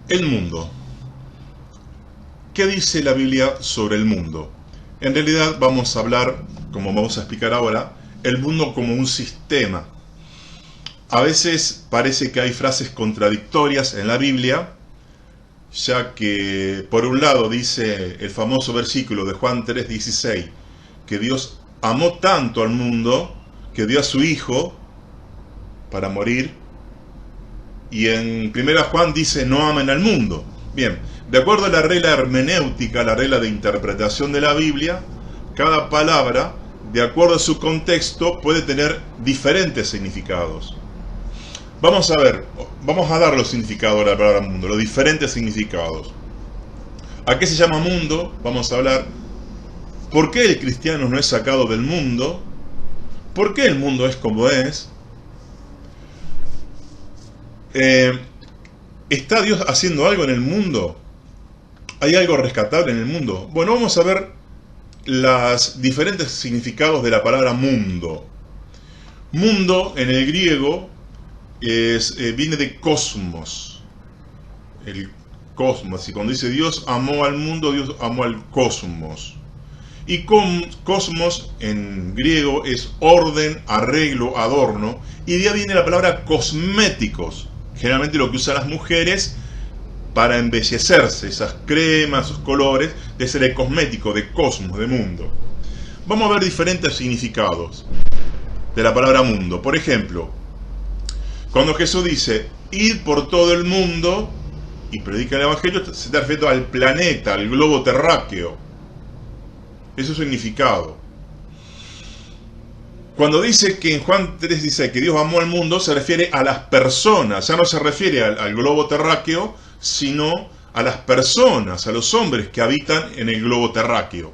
El mundo. ¿Qué dice la Biblia sobre el mundo? En realidad vamos a hablar, como vamos a explicar ahora, el mundo como un sistema. A veces parece que hay frases contradictorias en la Biblia, ya que por un lado dice el famoso versículo de Juan 3:16, que Dios amó tanto al mundo que dio a su Hijo para morir, y en 1 Juan dice no amen al mundo. Bien, de acuerdo a la regla hermenéutica, la regla de interpretación de la Biblia, cada palabra, de acuerdo a su contexto, puede tener diferentes significados. Vamos a ver, vamos a dar los significados de la palabra mundo, los diferentes significados. ¿A qué se llama mundo? Vamos a hablar. ¿Por qué el cristiano no es sacado del mundo? ¿Por qué el mundo es como es? ¿Está Dios haciendo algo en el mundo? ¿Hay algo rescatable en el mundo? Bueno, vamos a ver los diferentes significados de la palabra mundo. Mundo en el griego viene de cosmos. El cosmos. Y cuando dice Dios amó al mundo, Dios amó al cosmos. Y cosmos en griego es orden, arreglo, adorno. Y de ahí viene la palabra cosméticos. Generalmente lo que usan las mujeres para embellecerse, esas cremas, esos colores, de ser el cosmético, de cosmos, de mundo. Vamos a ver diferentes significados de la palabra mundo. Por ejemplo, cuando Jesús dice, id por todo el mundo y predica el evangelio, se está refiriendo al planeta, al globo terráqueo. Ese es su significado. Cuando dice que en Juan 3 dice que Dios amó al mundo, se refiere a las personas. Ya no se refiere al globo terráqueo, sino a las personas, a los hombres que habitan en el globo terráqueo.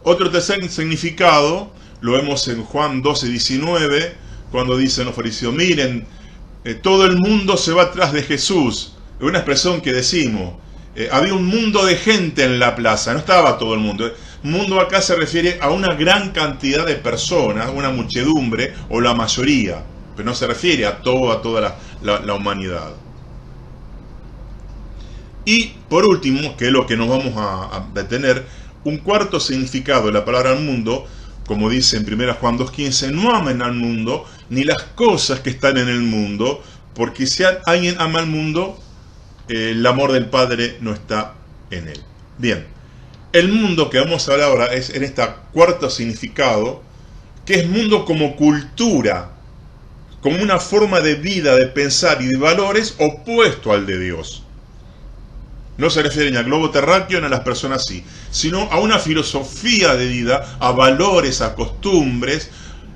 Otro tercer significado lo vemos en Juan 12:19, cuando dicen los fariseos, miren, todo el mundo se va atrás de Jesús. Es una expresión que decimos. Había un mundo de gente en la plaza, no estaba todo el mundo. Mundo acá se refiere a una gran cantidad de personas, una muchedumbre o la mayoría, pero no se refiere a toda la humanidad. Y por último, que es lo que nos vamos a detener, un cuarto significado de la palabra mundo, como dice en 1 Juan 2:15, no amen al mundo ni las cosas que están en el mundo, porque si alguien ama al mundo, el amor del Padre no está en él. Bien, el mundo que vamos a hablar ahora es en este cuarto significado, que es mundo como cultura, como una forma de vida, de pensar y de valores opuesto al de Dios. No se refiere ni al globo terráqueo ni a las personas así, sino a una filosofía de vida, a valores, a costumbres,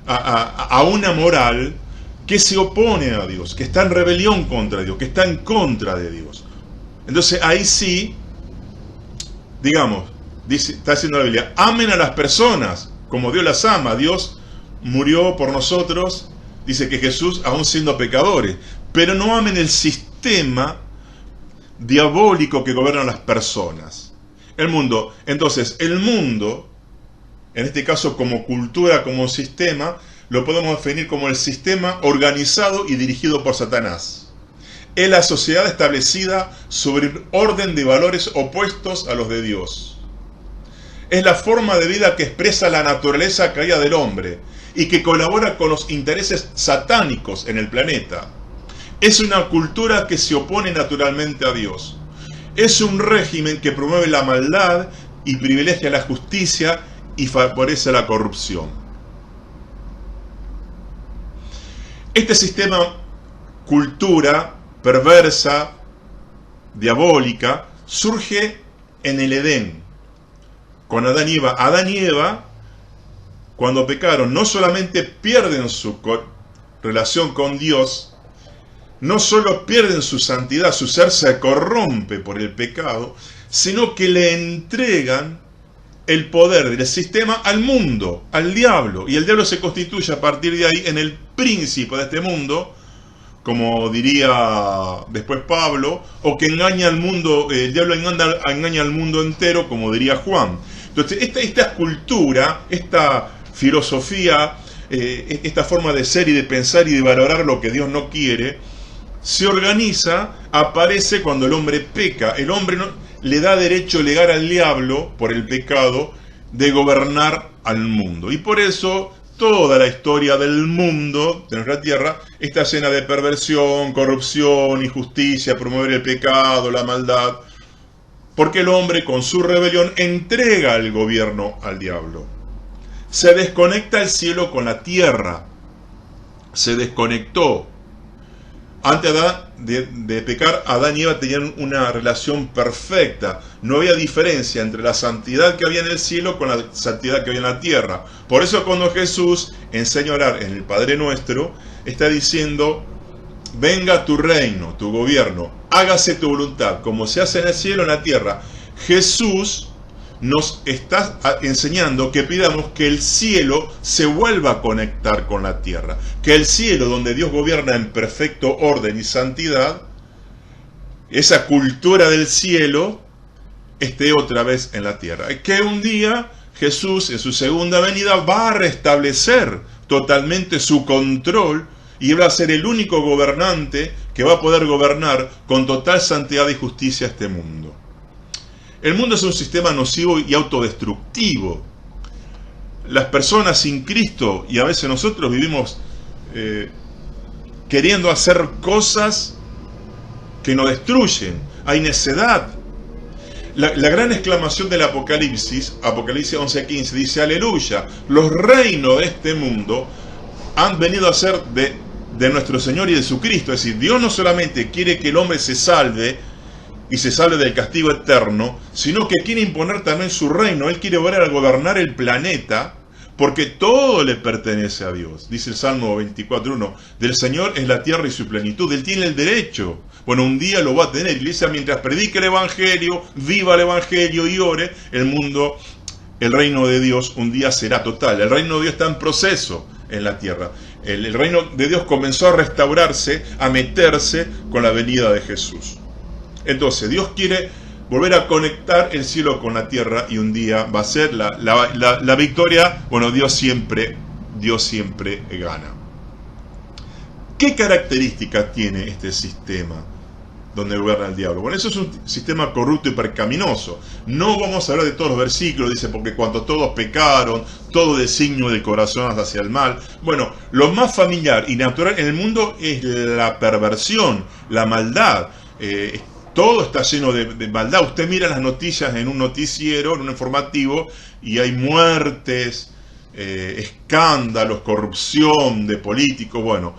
a una moral que se opone a Dios, que está en rebelión contra Dios, que está en contra de Dios. Entonces ahí sí, digamos, está diciendo la Biblia, amen a las personas como Dios las ama. Dios murió por nosotros, dice que Jesús, aún siendo pecadores, pero no amen el sistema diabólico que gobierna las personas. El mundo, entonces, el mundo, en este caso como cultura, como sistema, lo podemos definir como el sistema organizado y dirigido por Satanás. Es la sociedad establecida sobre un orden de valores opuestos a los de Dios. Es la forma de vida que expresa la naturaleza caída del hombre y que colabora con los intereses satánicos en el planeta. Es una cultura que se opone naturalmente a Dios. Es un régimen que promueve la maldad y privilegia la justicia y favorece la corrupción. Este sistema, cultura perversa, diabólica, surge en el Edén, con Adán y Eva. Adán y Eva, cuando pecaron, no solamente pierden su relación con Dios, no solo pierden su santidad, su ser se corrompe por el pecado, sino que le entregan el poder del sistema al mundo, al diablo. Y el diablo se constituye a partir de ahí en el príncipe de este mundo, como diría después Pablo, o que engaña al mundo, el diablo engaña al mundo entero, como diría Juan. Entonces, esta cultura, esta filosofía, esta forma de ser y de pensar y de valorar lo que Dios no quiere, se organiza, aparece cuando el hombre peca. El hombre no, le da derecho legal al diablo, por el pecado, de gobernar al mundo. Y por eso toda la historia del mundo, de nuestra tierra, está llena de perversión, corrupción, injusticia, promover el pecado, la maldad. Porque el hombre con su rebelión entrega el gobierno al diablo. Se desconecta el cielo con la tierra. Se desconectó. Antes de pecar, Adán y Eva tenían una relación perfecta. No había diferencia entre la santidad que había en el cielo con la santidad que había en la tierra. Por eso cuando Jesús enseña a orar en el Padre Nuestro, está diciendo: venga tu reino, tu gobierno, hágase tu voluntad, como se hace en el cielo, en la tierra. Jesús nos está enseñando que pidamos que el cielo se vuelva a conectar con la tierra. Que el cielo, donde Dios gobierna en perfecto orden y santidad, esa cultura del cielo, esté otra vez en la tierra. Que un día Jesús, en su segunda venida, va a restablecer totalmente su control y va a ser el único gobernante que va a poder gobernar con total santidad y justicia este mundo. El mundo es un sistema nocivo y autodestructivo. Las personas sin Cristo, y a veces nosotros vivimos queriendo hacer cosas que nos destruyen. Hay necedad. La gran exclamación del Apocalipsis 11:15, dice: aleluya, los reinos de este mundo han venido a ser de nuestro Señor y de su Cristo. Es decir, Dios no solamente quiere que el hombre se salve y se salve del castigo eterno, sino que quiere imponer también su reino. Él quiere volver a gobernar el planeta, porque todo le pertenece a Dios. Dice el Salmo 24:1, del Señor es la tierra y su plenitud. Él tiene el derecho. Bueno, un día lo va a tener. Iglesia, mientras predique el Evangelio, viva el Evangelio y ore, el mundo, el reino de Dios un día será total. El reino de Dios está en proceso en la tierra. El reino de Dios comenzó a restaurarse, a meterse con la venida de Jesús. Entonces, Dios quiere volver a conectar el cielo con la tierra, y un día va a ser la victoria. Bueno, Dios siempre gana. ¿Qué características tiene este sistema donde gobierna el diablo? Bueno, eso es un sistema corrupto y percaminoso. No vamos a hablar de todos los versículos, dice, porque cuando todos pecaron, todo designio del corazón hacia el mal. Bueno, lo más familiar y natural en el mundo es la perversión, la maldad. Todo está lleno de maldad. Usted mira las noticias en un noticiero, en un informativo, y hay muertes, escándalos, corrupción de políticos. Bueno,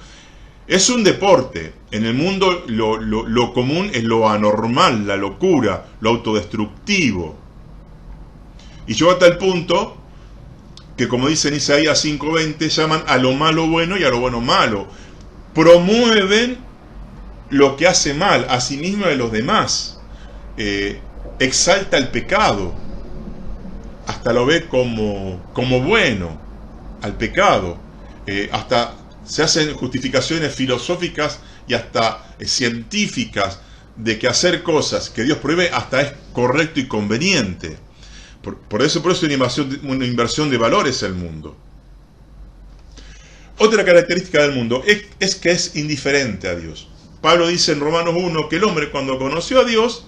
es un deporte. En el mundo lo común es lo anormal, la locura, lo autodestructivo. Y llegó hasta el punto que, como dice en Isaías 5:20, llaman a lo malo bueno y a lo bueno malo. Promueven lo que hace mal a sí mismo y a los demás. Exalta el pecado, hasta lo ve como bueno al pecado. Hasta se hacen justificaciones filosóficas y hasta científicas de que hacer cosas que Dios prohíbe hasta es correcto y conveniente. Por eso es una inversión de valores el mundo. Otra característica del mundo es que es indiferente a Dios. Pablo dice en Romanos 1 que el hombre, cuando conoció a Dios,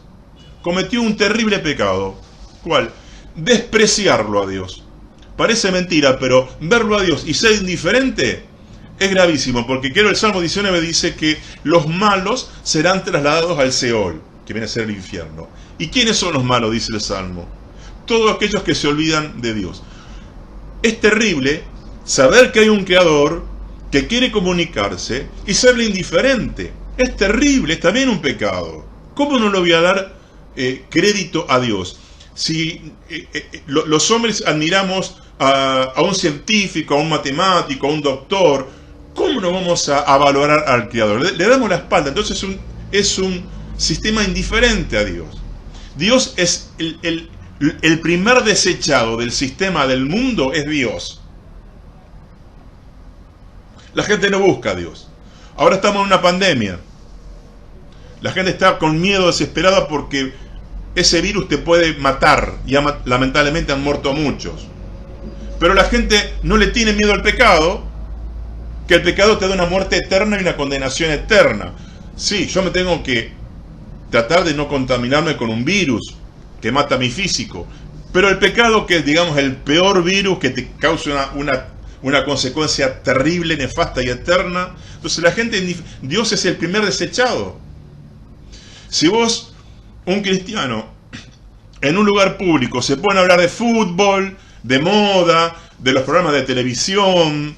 cometió un terrible pecado. ¿Cuál? Despreciarlo a Dios. Parece mentira, pero verlo a Dios y ser indiferente es gravísimo, porque el Salmo 19 dice que los malos serán trasladados al Seol, que viene a ser el infierno. ¿Y quiénes son los malos? Dice el Salmo. Todos aquellos que se olvidan de Dios. Es terrible saber que hay un Creador que quiere comunicarse y serle indiferente. Es terrible, es también un pecado. ¿Cómo no le voy a dar crédito a Dios? Si los hombres admiramos a un científico, a un matemático, a un doctor, ¿cómo no vamos a valorar al Creador? Le damos la espalda. Entonces es un sistema indiferente a Dios. Dios es el primer desechado del sistema del mundo, es Dios. La gente no busca a Dios. Ahora estamos en una pandemia. La gente está con miedo, desesperada, porque ese virus te puede matar. Y lamentablemente han muerto muchos. Pero la gente no le tiene miedo al pecado, que el pecado te da una muerte eterna y una condenación eterna. Sí, yo me tengo que tratar de no contaminarme con un virus que mata mi físico. Pero el pecado, que es, digamos, el peor virus que te causa una consecuencia terrible, nefasta y eterna. Entonces la gente, Dios es el primer desechado. Si vos, un cristiano, en un lugar público se pone a hablar de fútbol, de moda, de los programas de televisión,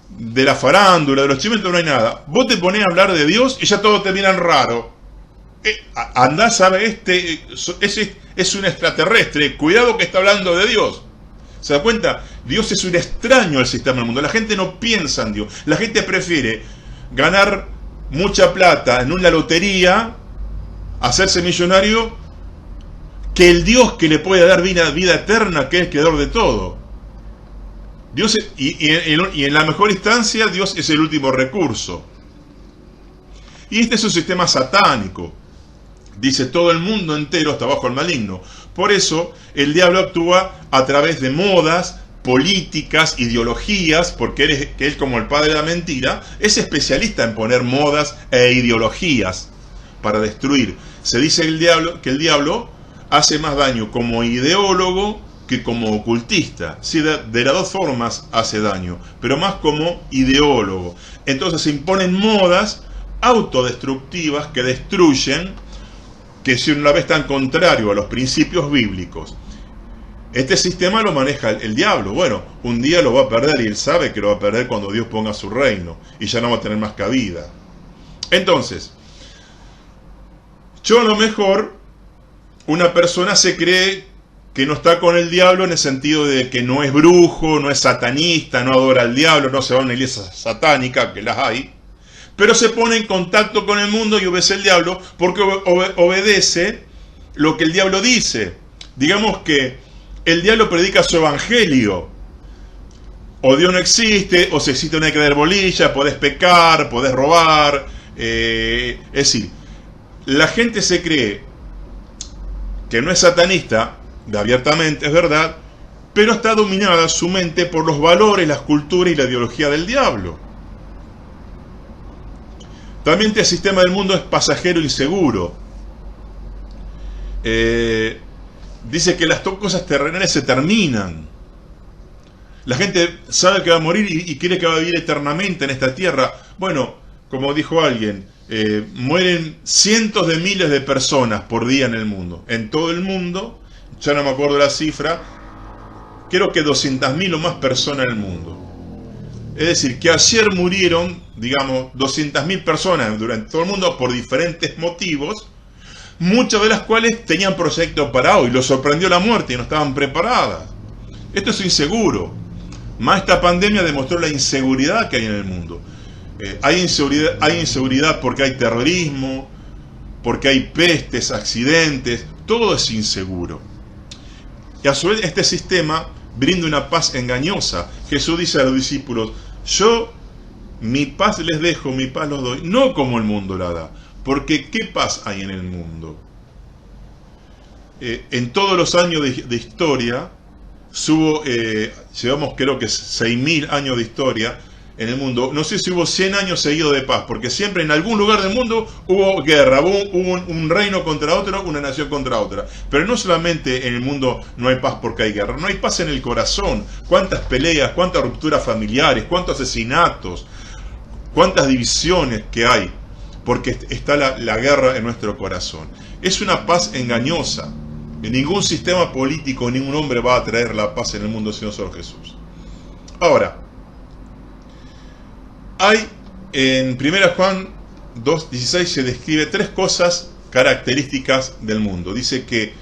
de la farándula, de los chimentos, no hay nada. Vos te ponés a hablar de Dios y ya todos te miran raro. Andá, sabe, es un extraterrestre, cuidado que está hablando de Dios. ¿Se da cuenta? Dios es un extraño al sistema del mundo. La gente no piensa en Dios. La gente prefiere ganar mucha plata en una lotería, hacerse millonario, que el Dios que le puede dar vida eterna, que es el creador de todo. Dios es, y en la mejor instancia, Dios es el último recurso. Y este es un sistema satánico. Dice, todo el mundo entero está bajo el maligno. Por eso el diablo actúa a través de modas, políticas, ideologías, porque él, como el padre de la mentira, es especialista en poner modas e ideologías para destruir. Se dice que el diablo hace más daño como ideólogo que como ocultista. Sí, de las dos formas hace daño, pero más como ideólogo. Entonces se imponen modas autodestructivas que destruyen, que si una vez están contrario a los principios bíblicos. Este sistema lo maneja el diablo. Bueno, un día lo va a perder y él sabe que lo va a perder cuando Dios ponga su reino y ya no va a tener más cabida. Entonces, yo a lo mejor, una persona se cree que no está con el diablo en el sentido de que no es brujo, no es satanista, no adora al diablo, no se va a una iglesia satánica, que las hay, pero se pone en contacto con el mundo y obedece al diablo porque obedece lo que el diablo dice. Digamos que el diablo predica su evangelio. O Dios no existe, o si existe no hay que dar bolilla, podés pecar, podés robar. Es decir, la gente se cree que no es satanista, abiertamente, es verdad, pero está dominada su mente por los valores, las culturas y la ideología del diablo. También este sistema del mundo es pasajero y inseguro. Dice que las cosas terrenales se terminan. La gente sabe que va a morir y quiere que va a vivir eternamente en esta tierra. Bueno, como dijo alguien, mueren cientos de miles de personas por día en el mundo. En todo el mundo, ya no me acuerdo la cifra, creo que 200.000 o más personas en el mundo. Es decir, que ayer murieron, digamos, 200.000 personas durante todo el mundo por diferentes motivos, muchas de las cuales tenían proyectos para hoy. Los sorprendió la muerte y no estaban preparadas. Esto es inseguro. Más esta pandemia demostró la inseguridad que hay en el mundo. Hay inseguridad porque hay terrorismo, porque hay pestes, accidentes, todo es inseguro. Y a su vez este sistema brinda una paz engañosa. Jesús dice a los discípulos, yo mi paz les dejo, mi paz los doy, no como el mundo la da. Porque ¿qué paz hay en el mundo? En todos los años de historia, llevamos creo que 6.000 años de historia en el mundo. No sé si hubo 100 años seguidos de paz, porque siempre en algún lugar del mundo hubo guerra, hubo un reino contra otro, una nación contra otra. Pero no solamente en el mundo no hay paz porque hay guerra, no hay paz en el corazón. Cuántas peleas, cuántas rupturas familiares, cuántos asesinatos, cuántas divisiones que hay, porque está la guerra en nuestro corazón. Es una paz engañosa. Ningún sistema político, ningún hombre va a traer la paz en el mundo sino solo Jesús. Ahora, hay en 1 Juan 2:16 se describe 3 cosas características del mundo. Dice que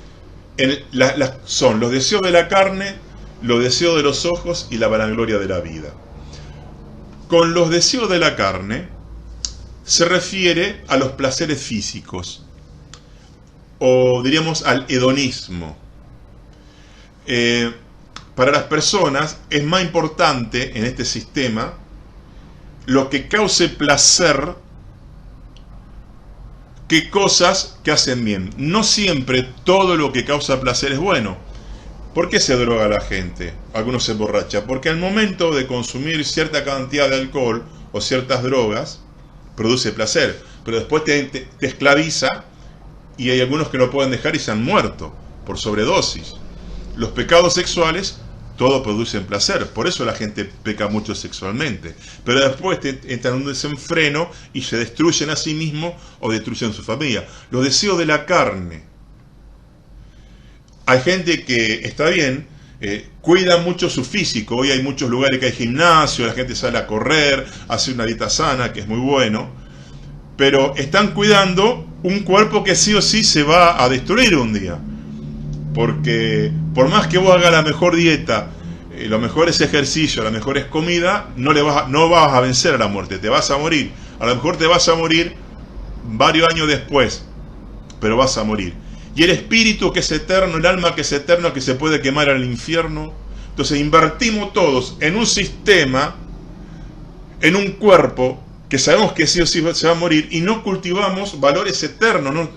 son los deseos de la carne, los deseos de los ojos y la vanagloria de la vida. Con los deseos de la carne se refiere a los placeres físicos, o diríamos al hedonismo. Para las personas es más importante en este sistema lo que cause placer que cosas que hacen bien. No siempre todo lo que causa placer es bueno. ¿Por qué se droga la gente? Algunos se emborrachan. Porque al momento de consumir cierta cantidad de alcohol o ciertas drogas, produce placer. pero después te esclaviza, y hay algunos que no pueden dejar y se han muerto por sobredosis. Los pecados sexuales, todo producen placer, por eso la gente peca mucho sexualmente, pero después entran en un desenfreno y se destruyen a sí mismos o destruyen su familia. Los deseos de la carne. Hay gente que está bien, cuida mucho su físico. Hoy hay muchos lugares que hay gimnasio, la gente sale a correr, hace una dieta sana, que es muy bueno, pero están cuidando un cuerpo que sí o sí se va a destruir un día. Porque por más que vos hagas la mejor dieta, los mejores ejercicios, las mejores comidas, no vas a vencer a la muerte, te vas a morir. A lo mejor te vas a morir varios años después, pero vas a morir. Y el espíritu que es eterno, el alma que es eterna, que se puede quemar al infierno. Entonces invertimos todos en un sistema, en un cuerpo, que sabemos que sí o sí se va a morir, y no cultivamos valores eternos,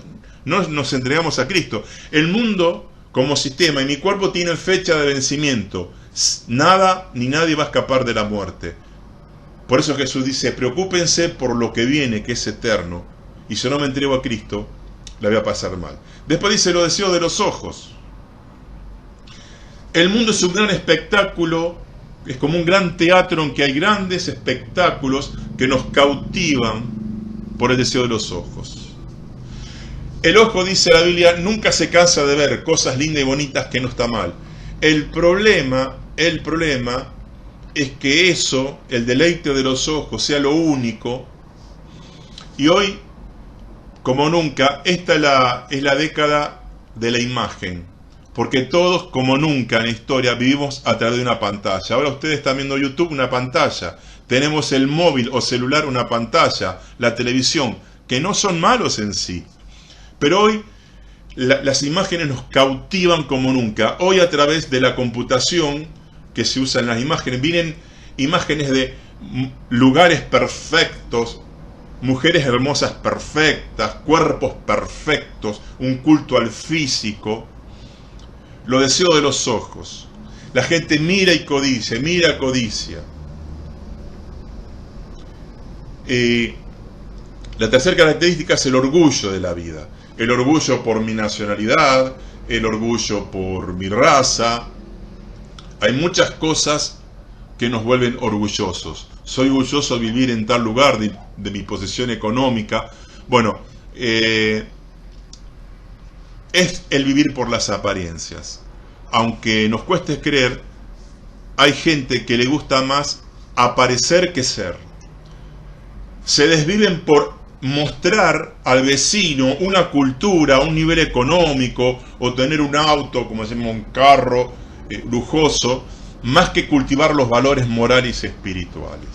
no nos entregamos a Cristo. El mundo como sistema y mi cuerpo tienen fecha de vencimiento. Nada ni nadie va a escapar de la muerte. Por eso Jesús dice, preocúpense por lo que viene, que es eterno, y si no me entrego a Cristo, la voy a pasar mal. Después dice los deseos de los ojos. El mundo es un gran espectáculo, es como un gran teatro en que hay grandes espectáculos que nos cautivan por el deseo de los ojos. El ojo, dice la Biblia, nunca se cansa de ver cosas lindas y bonitas, que no está mal. El problema es que eso, el deleite de los ojos, sea lo único. Y hoy, como nunca, esta es la década de la imagen. Porque todos, como nunca en la historia, vivimos a través de una pantalla. Ahora ustedes están viendo YouTube, una pantalla. Tenemos el móvil o celular, una pantalla. La televisión, que no son malos en sí. Pero hoy las imágenes nos cautivan como nunca. Hoy, a través de la computación que se usa en las imágenes, vienen imágenes de lugares perfectos, mujeres hermosas perfectas, cuerpos perfectos, un culto al físico. Los deseos de los ojos. La gente mira y codicia, mira, codicia. La tercera característica es el orgullo de la vida. El orgullo por mi nacionalidad, el orgullo por mi raza. Hay muchas cosas que nos vuelven orgullosos. Soy orgulloso de vivir en tal lugar, de mi posición económica. Bueno, es el vivir por las apariencias. Aunque nos cueste creer, hay gente que le gusta más aparecer que ser. Se desviven por mostrar al vecino una cultura, un nivel económico, o tener un auto, como decimos, un carro lujoso, más que cultivar los valores morales y espirituales.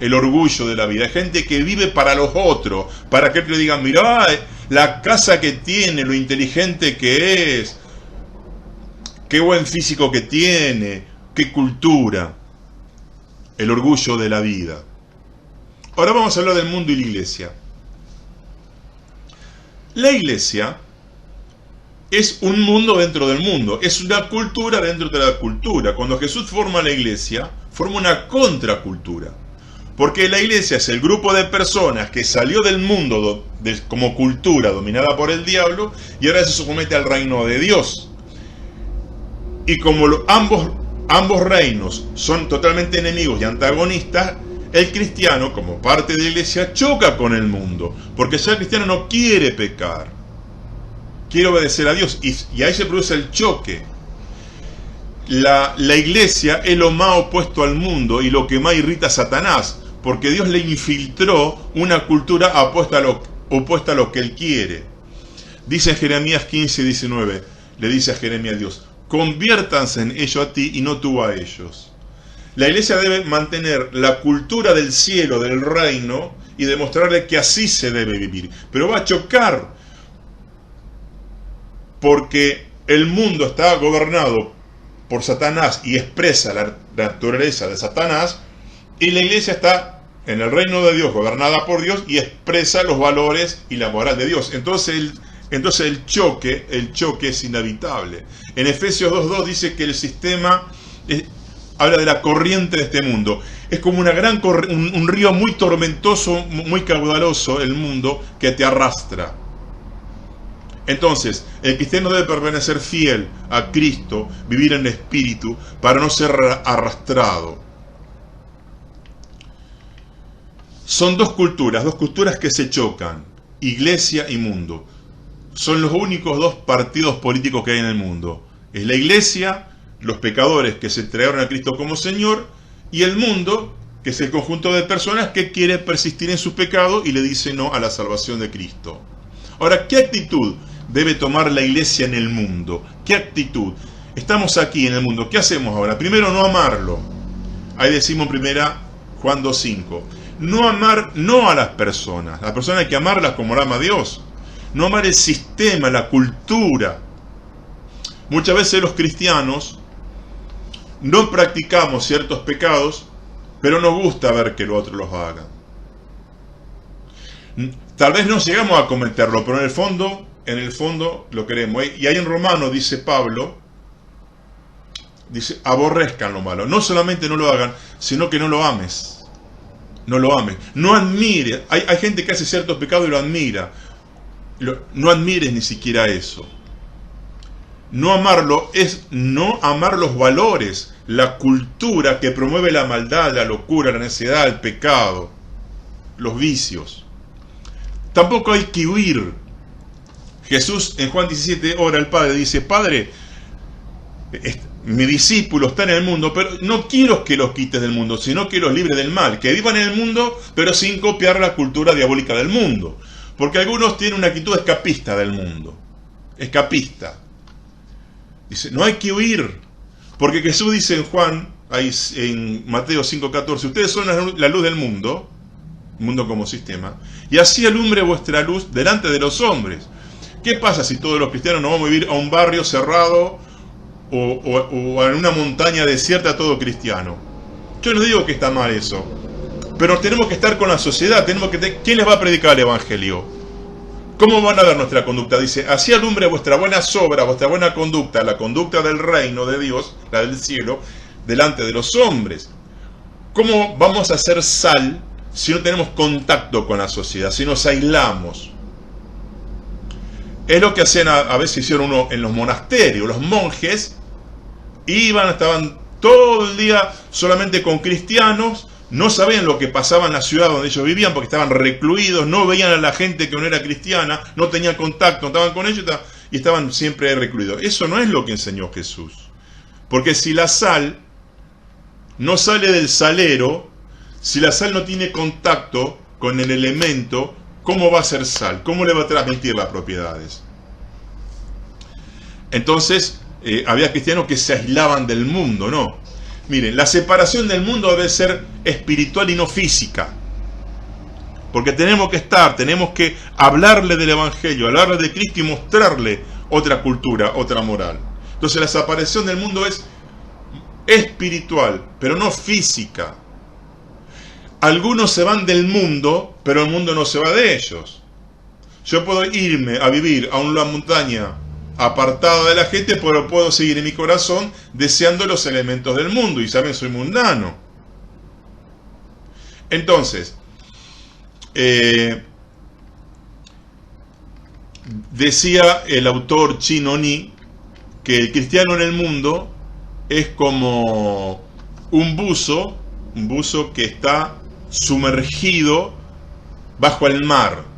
El orgullo de la vida. Hay gente que vive para los otros, para que le digan, mirá la casa que tiene, lo inteligente que es, qué buen físico que tiene, qué cultura. El orgullo de la vida. Ahora vamos a hablar del mundo y la iglesia. La iglesia es un mundo dentro del mundo, es una cultura dentro de la cultura. Cuando Jesús forma la iglesia, forma una contracultura. Porque la iglesia es el grupo de personas que salió del mundo como cultura dominada por el diablo y ahora se somete al reino de Dios. Y como ambos reinos son totalmente enemigos y antagonistas, el cristiano, como parte de la iglesia, choca con el mundo, porque ya el cristiano no quiere pecar, quiere obedecer a Dios, y ahí se produce el choque. La iglesia es lo más opuesto al mundo y lo que más irrita a Satanás, porque Dios le infiltró una cultura opuesta a lo que él quiere. Dice en Jeremías 15:19, le dice a Jeremías Dios, conviértanse en ellos a ti y no tú a ellos. La iglesia debe mantener la cultura del cielo, del reino, y demostrarle que así se debe vivir. Pero va a chocar, porque el mundo está gobernado por Satanás y expresa la naturaleza de Satanás, y la iglesia está en el reino de Dios, gobernada por Dios, y expresa los valores y la moral de Dios. Entonces el choque es inevitable. En Efesios 2:2 dice que el sistema habla de la corriente de este mundo. Es como una gran un río muy tormentoso, muy caudaloso, el mundo, que te arrastra. Entonces, el cristiano debe permanecer fiel a Cristo, vivir en el Espíritu, para no ser arrastrado. Son dos culturas que se chocan, iglesia y mundo. Son los únicos dos partidos políticos que hay en el mundo. Es la iglesia, los pecadores que se entregaron a Cristo como Señor, y el mundo, que es el conjunto de personas que quiere persistir en su pecado y le dice no a la salvación de Cristo. Ahora, ¿qué actitud debe tomar la iglesia en el mundo? ¿Qué actitud? Estamos aquí en el mundo, ¿qué hacemos ahora? Primero, no amarlo. Ahí decimos en 1 Juan 2:5. No amar, no a las personas hay que amarlas como la ama Dios. No amar el sistema, la cultura. Muchas veces los cristianos no practicamos ciertos pecados, pero nos gusta ver que los otros los hagan. Tal vez no llegamos a cometerlo, pero en el fondo lo queremos. Y ahí en Romanos dice Pablo, dice, aborrezcan lo malo. No solamente no lo hagan, sino que no lo ames. No lo ames. No admire. Hay gente que hace ciertos pecados y lo admira. No admires ni siquiera eso. No amarlo es no amar los valores, la cultura que promueve la maldad, la locura, la necedad, el pecado, los vicios. Tampoco hay que huir. Jesús en Juan 17 ora al Padre, dice, Padre, mi discípulo está en el mundo, pero no quiero que los quites del mundo, sino que los libres del mal, que vivan en el mundo, pero sin copiar la cultura diabólica del mundo. Porque algunos tienen una actitud escapista del mundo. Escapista. Dice, no hay que huir. Porque Jesús dice en Juan, ahí en Mateo 5:14, ustedes son la luz del mundo como sistema, y así alumbre vuestra luz delante de los hombres. ¿Qué pasa si todos los cristianos nos vamos a vivir a un barrio cerrado o en una montaña desierta todo cristiano? Yo no digo que está mal eso, pero tenemos que estar con la sociedad. ¿Quién les va a predicar el Evangelio? ¿Cómo van a ver nuestra conducta? Dice, así alumbre vuestra buena obra, vuestra buena conducta, la conducta del reino de Dios, la del cielo, delante de los hombres. ¿Cómo vamos a hacer sal si no tenemos contacto con la sociedad, si nos aislamos? Es lo que hacían, a veces hicieron uno en los monasterios. Los monjes estaban todo el día solamente con cristianos, no sabían lo que pasaba en la ciudad donde ellos vivían porque estaban recluidos, no veían a la gente que no era cristiana, no tenían contacto, no estaban con ellos y estaban siempre recluidos. Eso no es lo que enseñó Jesús. Porque si la sal no sale del salero, si la sal no tiene contacto con el elemento, ¿cómo va a ser sal? ¿Cómo le va a transmitir las propiedades? Entonces, había cristianos que se aislaban del mundo, ¿no? Miren, la separación del mundo debe ser espiritual y no física. Porque tenemos que hablarle del Evangelio, hablarle de Cristo y mostrarle otra cultura, otra moral. Entonces la separación del mundo es espiritual, pero no física. Algunos se van del mundo, pero el mundo no se va de ellos. Yo puedo irme a vivir a una montaña apartada de la gente, pero puedo seguir en mi corazón deseando los elementos del mundo. Y saben, soy mundano. Entonces, decía el autor Chin Oni que el cristiano en el mundo es como un buzo que está sumergido bajo el mar.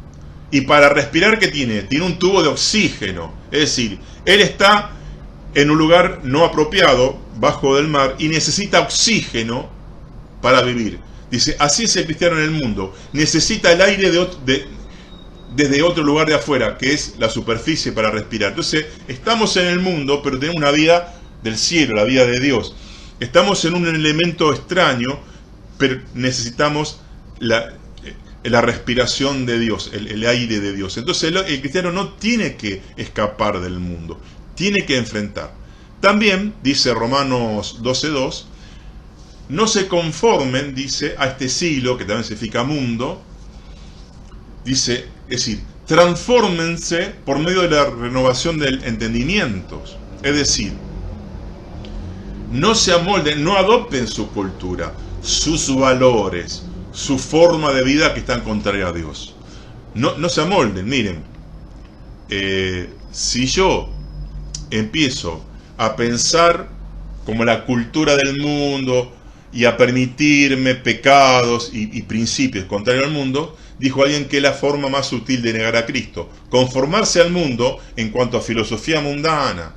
Y para respirar, ¿qué tiene? Tiene un tubo de oxígeno. Es decir, él está en un lugar no apropiado, bajo del mar, y necesita oxígeno para vivir. Dice, así es el cristiano en el mundo. Necesita el aire desde otro lugar de afuera, que es la superficie para respirar. Entonces, estamos en el mundo, pero tenemos una vida del cielo, la vida de Dios. Estamos en un elemento extraño, pero necesitamos la respiración de Dios, el aire de Dios. Entonces el cristiano no tiene que escapar del mundo, tiene que enfrentar. También, dice Romanos 12:2, no se conformen, dice, a este siglo, que también significa mundo. Dice, es decir, transfórmense por medio de la renovación del entendimiento. Es decir, No se amolden, no adopten su cultura, sus valores, su forma de vida que están contraria a Dios. No se amolden, miren. Si yo empiezo a pensar como la cultura del mundo y a permitirme pecados y principios contrarios al mundo, dijo alguien que es la forma más sutil de negar a Cristo. Conformarse al mundo en cuanto a filosofía mundana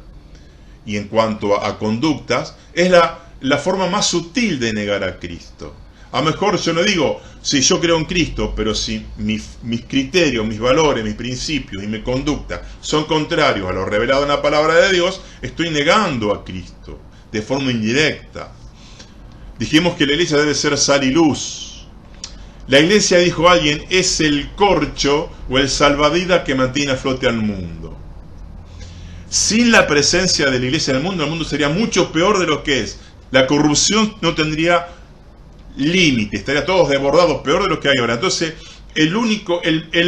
y en cuanto a conductas es la forma más sutil de negar a Cristo. A lo mejor yo no digo, si yo creo en Cristo, pero si mis criterios, mis valores, mis principios y mi conducta son contrarios a lo revelado en la palabra de Dios, estoy negando a Cristo de forma indirecta. Dijimos que la iglesia debe ser sal y luz. La iglesia, dijo alguien, es el corcho o el salvavidas que mantiene a flote al mundo. Sin la presencia de la iglesia en el mundo sería mucho peor de lo que es. La corrupción no tendría límite, estaría todos desbordados, peor de lo que hay ahora. Entonces, el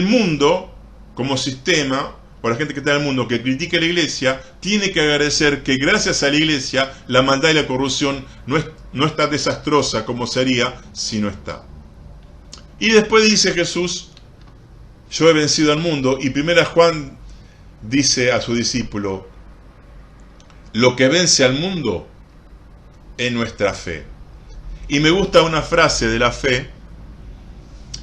mundo, como sistema, o la gente que está en el mundo que critica a la iglesia, tiene que agradecer que gracias a la iglesia la maldad y la corrupción no está desastrosa como sería si no está. Y después dice Jesús, yo he vencido al mundo, y primera Juan dice a su discípulo, lo que vence al mundo es nuestra fe. Y me gusta una frase de la fe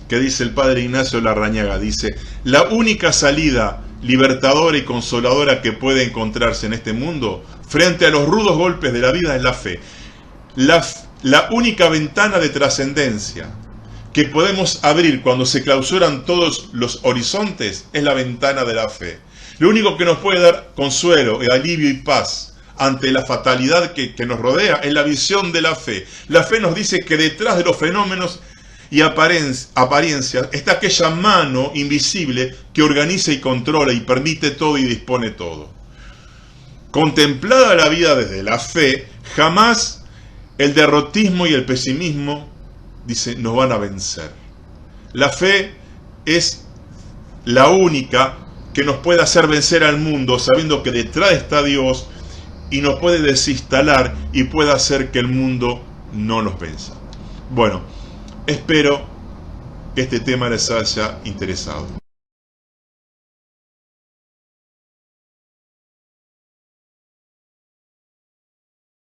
que dice el padre Ignacio Larrañaga, dice, la única salida libertadora y consoladora que puede encontrarse en este mundo frente a los rudos golpes de la vida es la fe. La única ventana de trascendencia que podemos abrir cuando se clausuran todos los horizontes es la ventana de la fe. Lo único que nos puede dar consuelo, alivio y paz ante la fatalidad que nos rodea es la visión de la fe. La fe nos dice que detrás de los fenómenos y apariencias está aquella mano invisible que organiza y controla y permite todo y dispone todo. Contemplada la vida desde la fe, jamás el derrotismo y el pesimismo, dice, nos van a vencer. La fe es la única que nos puede hacer vencer al mundo, sabiendo que detrás está Dios y nos puede desinstalar y puede hacer que el mundo no nos venza. Bueno, espero que este tema les haya interesado.